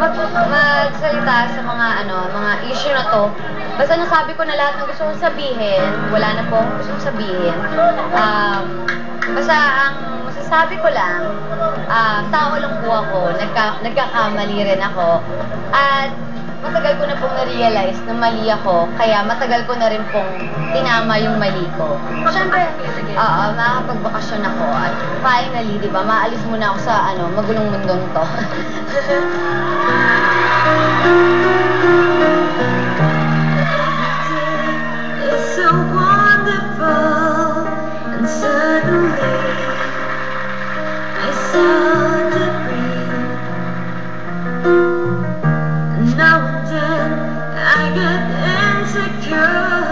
magsalita sa mga mga issue na to. Basta nasabi ko na lahat ng gusto kong sabihin, wala na po akong gusto kong sabihin. Basta ang masasabi ko lang, tao lang po ako, nagkakamali rin ako. At matagal ko na pong na-realize na mali ako, kaya matagal ko na rin pong tinama yung mali ko. Siyempre, makakapagbakasyon ako at finally, di ba, maalis muna ako sa magulong mundong to. It's so wonderful, and suddenly I start to breathe. Now and then I get insecure.